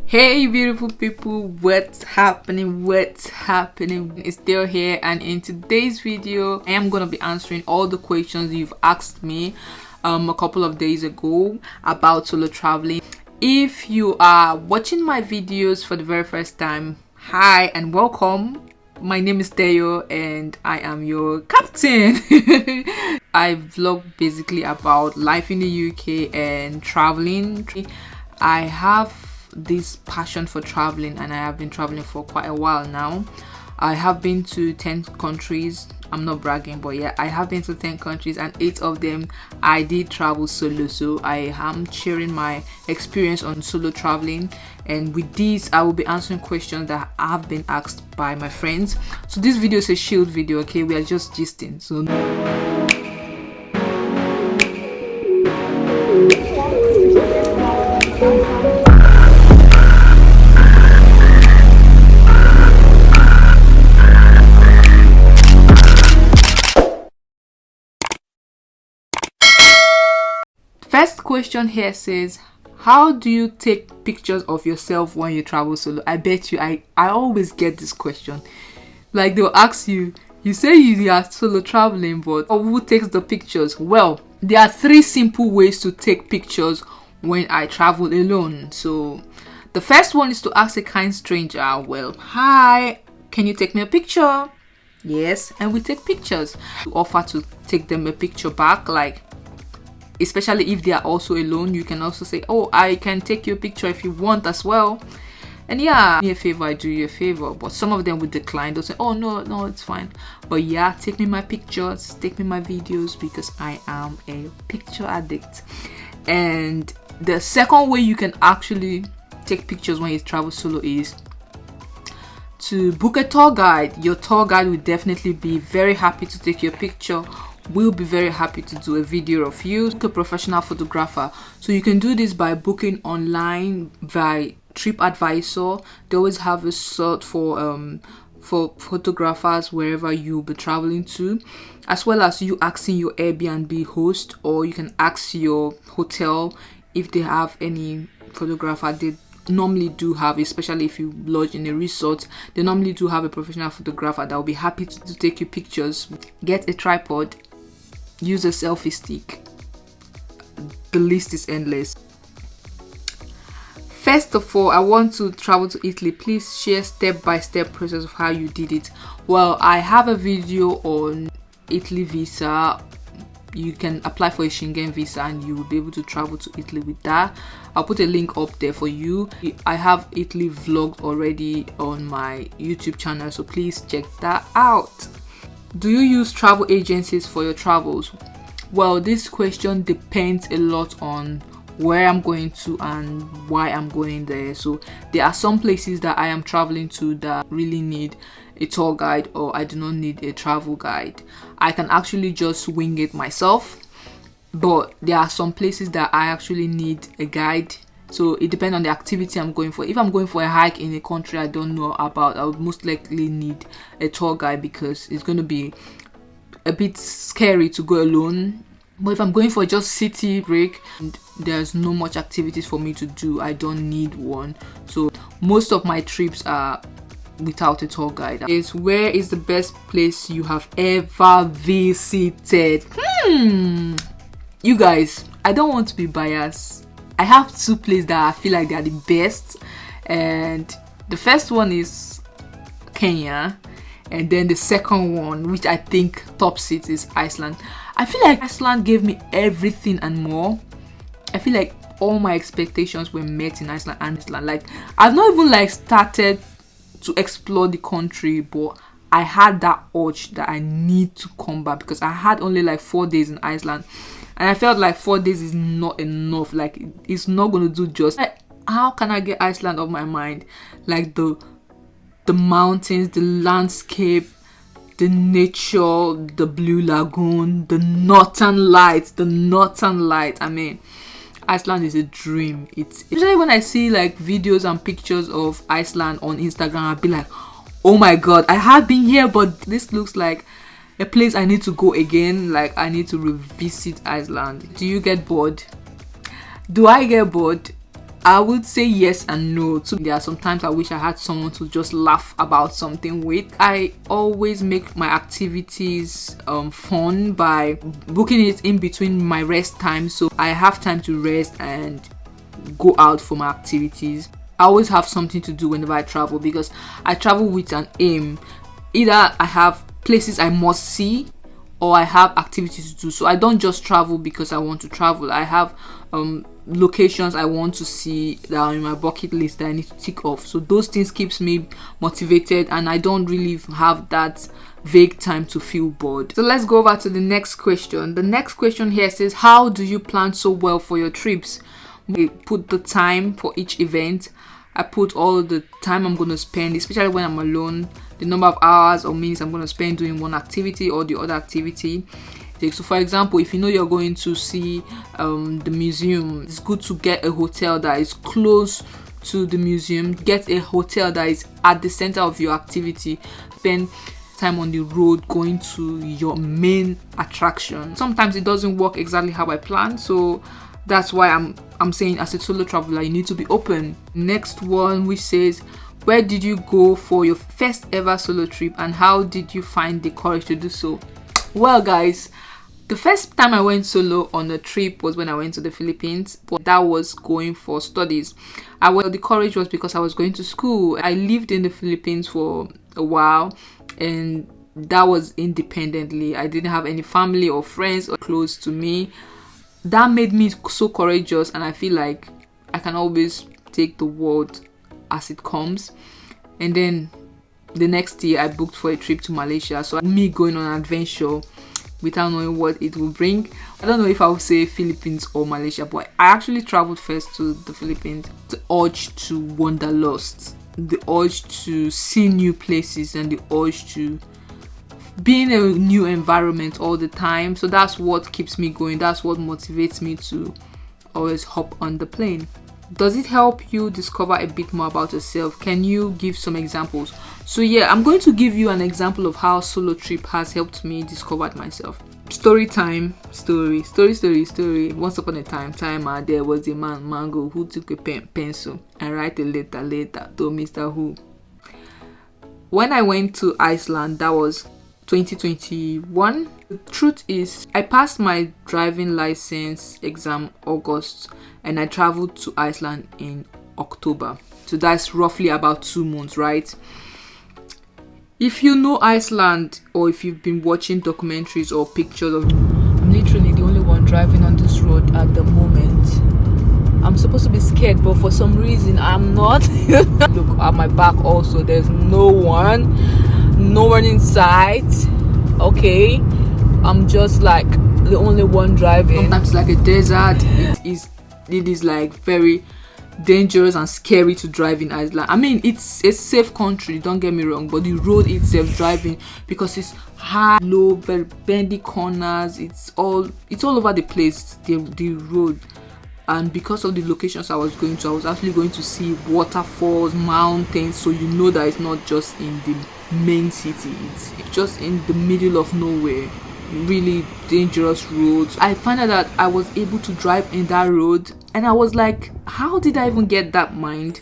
Hey beautiful people, what's happening? It's still here, and in today's video I am gonna be answering all the questions you've asked me a couple of days ago about solo traveling. If you are watching my videos for the very first time, hi and welcome. My name is Deo and I am your captain. I vlog basically about life in the UK and traveling. I have this passion for traveling and I have been traveling for quite a while now. I have been to 10 countries. I'm not bragging, but yeah, I have been to 10 countries and 8 of them I did travel solo. So I am sharing my experience on solo traveling, and with this I will be answering questions that have been asked by my friends. So this video is a shield video, okay? We are just gisting. So first question here says, how do you take pictures of yourself when you travel solo? I bet you I always get this question. Like, they'll ask you, you say you are solo traveling, but who takes the pictures? Well, there are 3 simple ways to take pictures when I travel alone. So the first one is to ask a kind stranger, well, hi, can you take me a picture? Yes, and we take pictures. We offer to take them a picture back, like, especially if they are also alone. You can also say, oh, I can take you a picture if you want as well. And yeah, do me a favor, I do you a favor. But some of them would decline. They'll say, oh no, it's fine. But yeah, take me my pictures, take me my videos, because I am a picture addict. And the second way you can actually take pictures when you travel solo is to book a tour guide. Your tour guide will definitely be very happy to take your picture. We'll be very happy to do a video of you. Book a professional photographer. So you can do this by booking online via TripAdvisor. They always have a slot for photographers wherever you'll be traveling to, as well as you asking your Airbnb host, or you can ask your hotel if they have any photographer. They normally do have, especially if you lodge in a resort, they normally do have a professional photographer that will be happy to take you pictures. Get a tripod, use a selfie stick. The list is endless. First of all, I want to travel to Italy. Please share step-by-step process of how you did it. Well, I have a video on Italy visa. You can apply for a Schengen visa and you will be able to travel to Italy with that. I'll put a link up there for you. I have Italy vlogged already on my YouTube channel, so please check that out. Do you use travel agencies for your travels? Well, this question depends a lot on where I'm going to and why I'm going there. So there are some places that I am traveling to that really need a tour guide, or I do not need a travel guide. I can actually just wing it myself, but there are some places that I actually need a guide. So it depends on the activity I'm going for. If I'm going for a hike in a country I don't know about, I would most likely need a tour guide because it's going to be a bit scary to go alone. But if I'm going for just city break and there's no much activities for me to do, I don't need one. So most of my trips are without a tour guide. Where is the best place you have ever visited? You guys, I don't want to be biased. I have 2 places that I feel like they are the best, and the first one is Kenya, and then the second one, which I think tops it, is Iceland. I feel like Iceland gave me everything and more. I feel like all my expectations were met in Iceland. Like, I've not even like started to explore the country, but I had that urge that I need to come back because I had only like 4 days in Iceland, and I felt like 4 days is not enough. Like, it's not gonna do just. Like, how can I get Iceland off my mind? Like the mountains, the landscape, the nature, the blue lagoon, the northern lights. I mean, Iceland is a dream. It's especially when I see like videos and pictures of Iceland on Instagram, I'll be like, oh my god, I have been here, but this looks like a place I need to go again. Like, I need to revisit Iceland. Do you get bored? Do I get bored? I would say yes and no. So there are sometimes I wish I had someone to just laugh about something with. I always make my activities fun by booking it in between my rest time, so I have time to rest and go out for my activities. I always have something to do whenever I travel, because I travel with an aim. Either I have places I must see, or I have activities to do. So I don't just travel because I want to travel. I have locations I want to see that are in my bucket list that I need to tick off. So those things keeps me motivated, and I don't really have that vague time to feel bored. So let's go over to the next question. The next question here says, how do you plan so well for your trips? We put the time for each event. I put all the time I'm going to spend, especially when I'm alone, the number of hours or minutes I'm going to spend doing one activity or the other activity. So for example, if you know you're going to see the museum, it's good to get a hotel that is close to the museum. Get a hotel that is at the center of your activity. Spend time on the road going to your main attraction. Sometimes it doesn't work exactly how I plan, so that's why I'm saying, as a solo traveler, you need to be open. Next one, which says, where did you go for your first ever solo trip, and how did you find the courage to do so? Well guys, the first time I went solo on a trip was when I went to the Philippines, but that was going for studies. The courage was because I was going to school. I lived in the Philippines for a while, and that was independently. I didn't have any family or friends or close to me. That made me so courageous, and I feel like I can always take the world as it comes. And then the next year I booked for a trip to Malaysia. So me going on an adventure without knowing what it will bring. I don't know if I would say Philippines or Malaysia, but I actually traveled first to the Philippines. The urge to wanderlust, the urge to see new places, and the urge to be in a new environment all the time. So that's what keeps me going. That's what motivates me to always hop on the plane. Does it help you discover a bit more about yourself? Can you give some examples? So yeah, I'm going to give you an example of how solo trip has helped me discover myself. Story time. Story. Once upon a time, there was a man, Mango, who took a pencil and write a letter to Mr. Who. When I went to Iceland, that was 2021. The truth is, I passed my driving license exam August, and I traveled to Iceland in October. So that's roughly about 2 months, right? If you know Iceland, or if you've been watching documentaries or pictures of, I'm literally the only one driving on this road at the moment. I'm supposed to be scared, but for some reason I'm not. Look at my back also, there's no one in sight. Okay, I'm just like the only one driving. Sometimes it's like a desert. It is like very dangerous and scary to drive in Iceland. I mean, it's a safe country, don't get me wrong, but the road itself, driving, because it's high, low, very bendy corners, it's all over the place, the road. And because of the locations I was going to, I was actually going to see waterfalls, mountains, so you know that it's not just in the main city, it's just in the middle of nowhere. Really dangerous roads. I found out that I was able to drive in that road, and I was like, how did I even get that mind?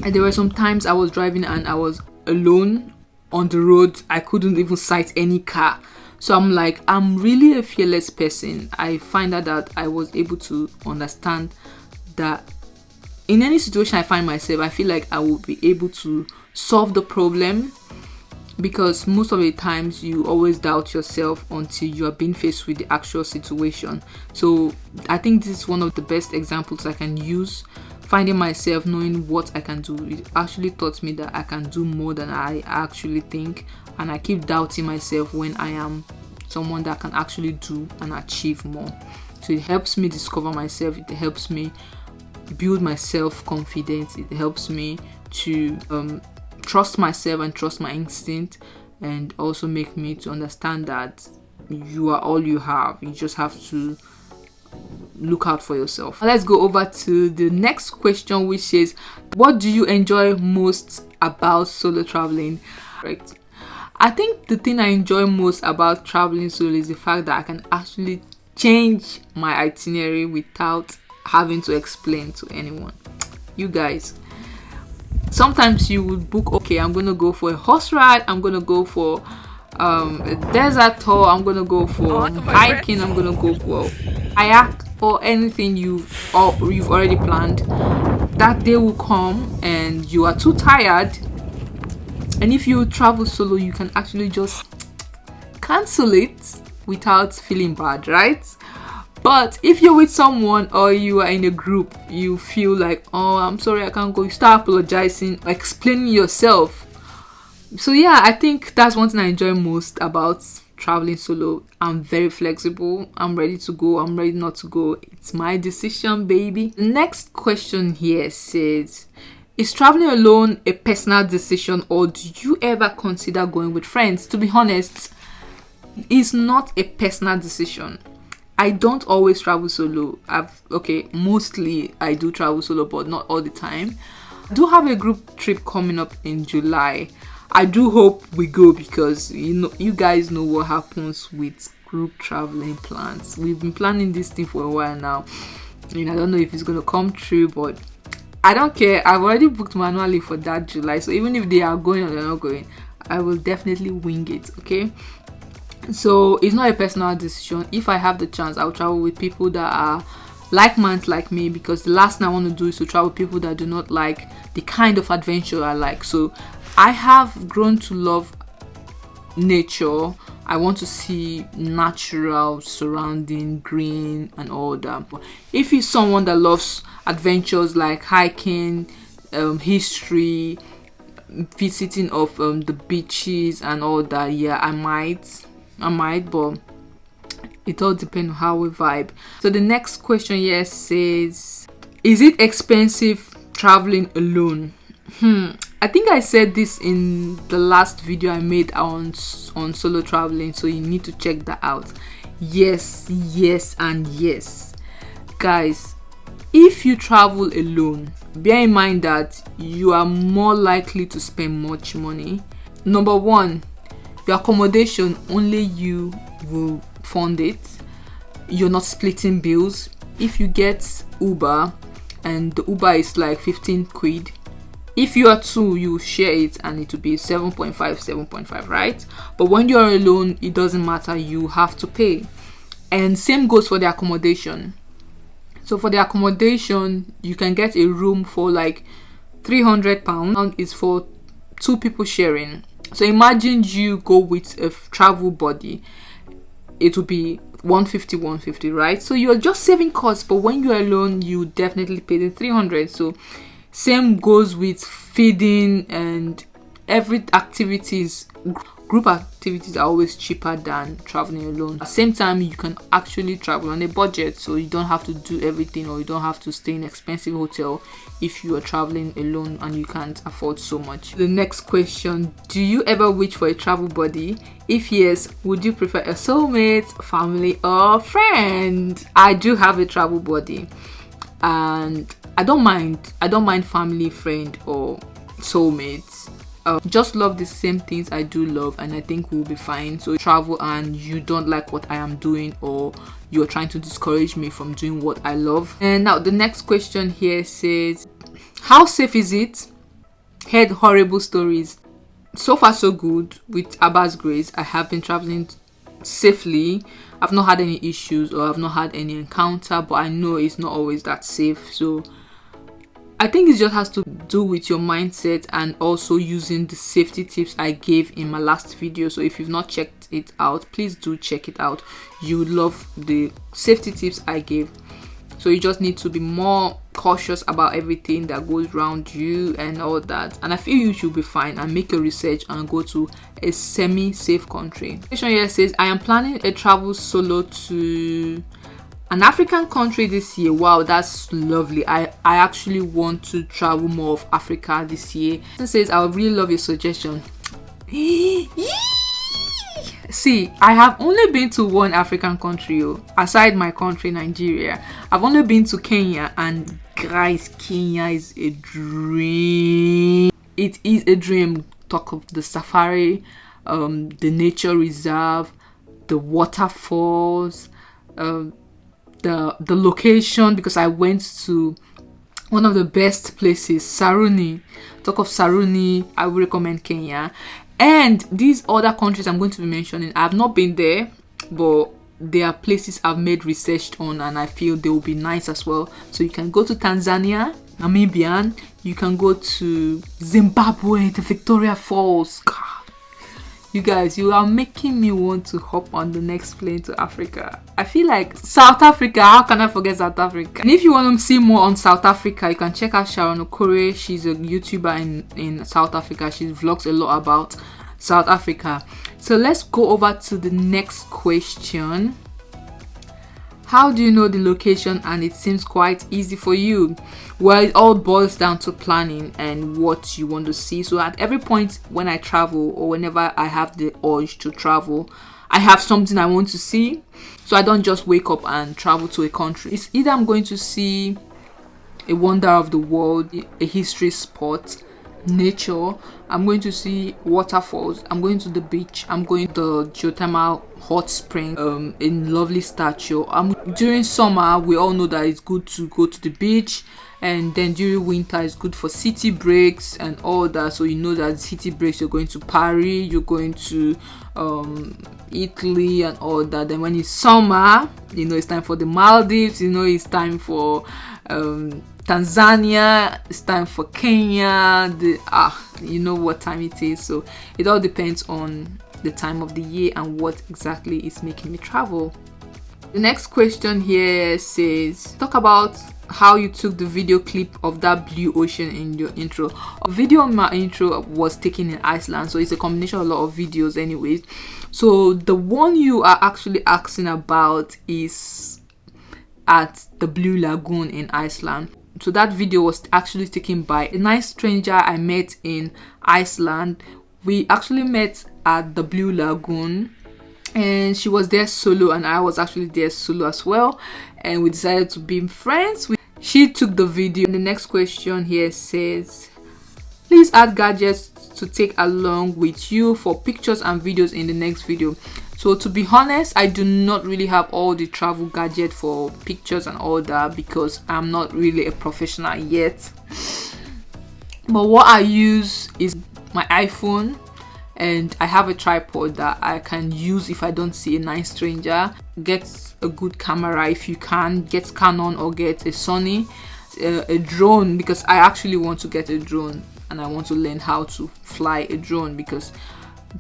And there were some times I was driving and I was alone on the road. I couldn't even sight any car. So I'm like, I'm really a fearless person. I find out that I was able to understand that in any situation I find myself, I feel like I will be able to solve the problem, because most of the times you always doubt yourself until you are being faced with the actual situation. So I think this is one of the best examples I can use. Finding myself, knowing what I can do, it actually taught me that I can do more than I actually think, and I keep doubting myself when I am someone that can actually do and achieve more. So it helps me discover myself, it helps me build my self-confidence, it helps me to trust myself and trust my instinct, and also make me to understand that you are all you have. You just have to look out for yourself. Let's go over to the next question, which is, what do you enjoy most about solo traveling? Right, I think the thing I enjoy most about traveling solo is the fact that I can actually change my itinerary without having to explain to anyone. You guys, sometimes you would book, okay, I'm gonna go for a horse ride, I'm gonna go for a desert tour, I'm gonna go for hiking, I'm gonna go for kayak, or anything you've already planned. That day will come and you are too tired, and if you travel solo, you can actually just cancel it without feeling bad, right? But if you're with someone or you are in a group, you feel like, oh, I'm sorry, I can't go. You start apologizing, explaining yourself. So yeah, I think that's one thing I enjoy most about traveling solo. I'm very flexible. I'm ready to go. I'm ready not to go. It's my decision, baby. The next question here says, is traveling alone a personal decision, or do you ever consider going with friends? To be honest, it's not a personal decision. I don't always travel solo. Mostly I do travel solo, but not all the time. I do have a group trip coming up in July. I do hope we go, because you guys know what happens with group traveling plans. We've been planning this thing for a while now. I don't know if it's gonna come true, but I don't care. I've already booked manually for that July. So even if they are going or they're not going, I will definitely wing it, okay? So it's not a personal decision. If I have the chance, I'll travel with people that are like-minded like me, because the last thing I want to do is to travel with people that do not like the kind of adventure I like. So I have grown to love nature. I want to see natural surrounding, green and all that. If you're someone that loves adventures like hiking, history, visiting of the beaches and all that, yeah, I might, but it all depends on how we vibe. So the next question here says, is it expensive traveling alone? I think I said this in the last video I made on solo traveling, so you need to check that out. Yes, and yes. Guys, if you travel alone, bear in mind that you are more likely to spend much money. Number one, your accommodation, only you will fund it. You're not splitting bills. If you get Uber and the Uber is like 15 quid, if you are two, you share it and it will be 7.5, right? But when you're alone, it doesn't matter, you have to pay. And same goes for the accommodation. So for the accommodation, you can get a room for like £300. Is for two people sharing. So imagine you go with a travel buddy, it will be 150, right? So you're just saving costs, but when you're alone, you definitely pay the 300. So same goes with feeding and every activities. Group activities are always cheaper than traveling alone. At the same time, you can actually travel on a budget, so you don't have to do everything, or you don't have to stay in an expensive hotel if you are traveling alone and you can't afford so much. The next question, do you ever wish for a travel buddy? If yes, would you prefer a soulmate, family or friend? I do have a travel buddy, and I don't mind family, friend or soulmates. Just love the same things I do love, and I think we'll be fine. So travel and you don't like what I am doing, or you're trying to discourage me from doing what I love. And now the next question here says, how safe is it? Heard horrible stories. So far so good. With Abba's grace, I have been traveling safely. I've not had any issues, or I've not had any encounter, but I know it's not always that safe. So I think it just has to do with your mindset, and also using the safety tips I gave in my last video. So if you've not checked it out, please do check it out. You would love the safety tips I gave. So you just need to be more cautious about everything that goes around you and all that. And I feel you should be fine, and make your research and go to a semi-safe country. The question here says, I am planning a travel solo to an African country this year. Wow, that's lovely. I actually want to travel more of Africa this year. It says, I would really love your suggestion. See, I have only been to one African country, aside my country, Nigeria. I've only been to Kenya, and guys, Kenya is a dream. It is a dream. Talk of the safari, the nature reserve, the waterfalls, the location, because I went to one of the best places, Saruni. Talk of Saruni, I would recommend Kenya. And these other countries I'm going to be mentioning, I've not been there, but there are places I've made research on and I feel they will be nice as well. So you can go to Tanzania, Namibian, you can go to Zimbabwe, the Victoria Falls. God, you guys, you are making me want to hop on the next plane to Africa. I feel like South Africa, how can I forget South Africa? And if you want to see more on South Africa, you can check out Sharon Okore. She's a YouTuber in South Africa. She vlogs a lot about South Africa. So let's go over to the next question. How do you know the location and it seems quite easy for you? Well, it all boils down to planning and what you want to see. So at every point when I travel, or whenever I have the urge to travel, I have something I want to see. So I don't just wake up and travel to a country. It's either I'm going to see a wonder of the world, a history spot, nature, I'm going to see waterfalls, I'm going to the beach, I'm going to the geothermal hot spring, in lovely statue. During summer, we all know that it's good to go to the beach, and then during winter it's good for city breaks and all that. So you know that city breaks, you're going to Paris, you're going to Italy and all that. Then when it's summer, you know it's time for the Maldives, you know it's time for Tanzania, it's time for Kenya. You know what time it is. So it all depends on the time of the year and what exactly is making me travel. The next question here says, talk about how you took the video clip of that blue ocean in your intro. A video on my intro was taken in Iceland, so it's a combination of a lot of videos anyways. So the one you are actually asking about is at the Blue Lagoon in Iceland. So that video was actually taken by a nice stranger I met in Iceland. We actually met at the Blue Lagoon, and she was there solo and I was actually there solo as well, and we decided to be friends. She took the video. And the next question here says, please add gadgets to take along with you for pictures and videos in the next video. So to be honest, I do not really have all the travel gadget for pictures and all that because I'm not really a professional yet. But what I use is my iPhone, and I have a tripod that I can use if I don't see a nice stranger. Get a good camera if you can, get Canon or get a Sony. A drone, because I actually want to get a drone and I want to learn how to fly a drone, because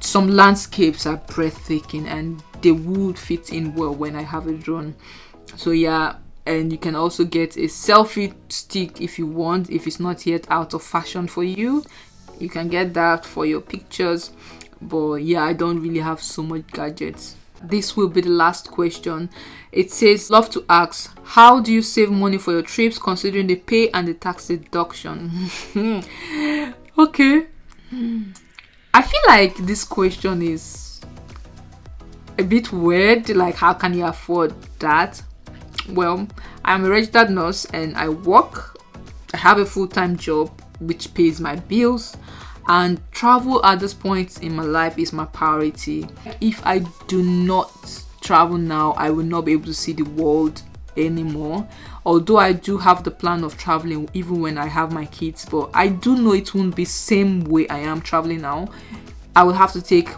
some landscapes are breathtaking and they would fit in well when I have a drone. So yeah, and you can also get a selfie stick if you want. If it's not yet out of fashion for you, you can get that for your pictures. But yeah, I don't really have so much gadgets. This will be the last question. It says, love to ask, how do you save money for your trips considering the pay and the tax deduction? Okay, I feel like this question is a bit weird. Like, how can you afford that? Well, I'm a registered nurse and I work. I have a full-time job which pays my bills, and travel at this point in my life is my priority. If I do not travel now, I will not be able to see the world anymore. Although I do have the plan of traveling even when I have my kids, but I do know it won't be same way I am traveling now. I will have to take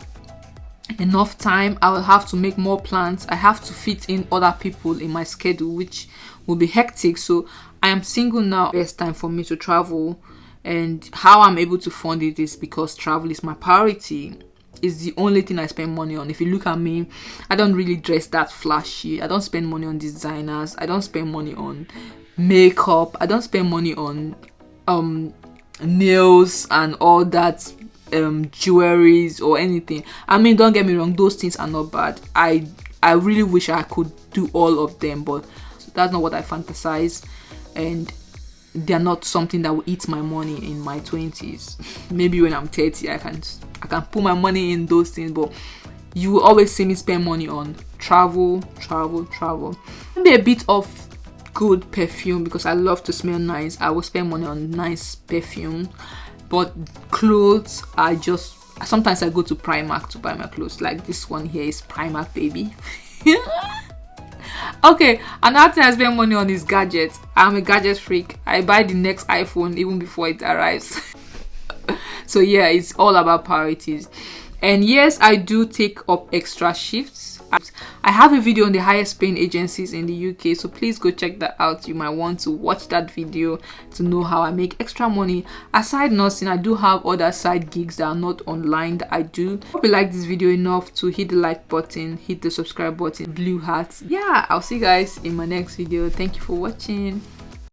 enough time. I will have to make more plans. I have to fit in other people in my schedule, which will be hectic. So I am single now. Best time for me to travel, and how I'm able to fund it is because travel is my priority. It's the only thing I spend money on. If you look at me, I don't really dress that flashy. I don't spend money on designers. I don't spend money on makeup. I don't spend money on nails and all that, jewelries or anything. I mean, don't get me wrong, those things are not bad. I really wish I could do all of them, but that's not what I fantasize, and they're not something that will eat my money in my 20s. Maybe when I'm 30, I can put my money in those things, but you will always see me spend money on travel. Maybe a bit of good perfume, because I love to smell nice. I will spend money on nice perfume. But clothes, sometimes I go to Primark to buy my clothes. Like this one here is Primark, baby. Okay, another thing I spend money on is gadgets. I'm a gadget freak. I buy the next iPhone even before it arrives. So yeah, it's all about priorities. And yes, I do take up extra shifts. I have a video on the highest paying agencies in the UK, so please go check that out. You might want to watch that video to know how I make extra money. Aside nursing, I do have other side gigs that are not online that I do. Hope you like this video enough to hit the like button, hit the subscribe button, blue heart. Yeah, I'll see you guys in my next video. Thank you for watching.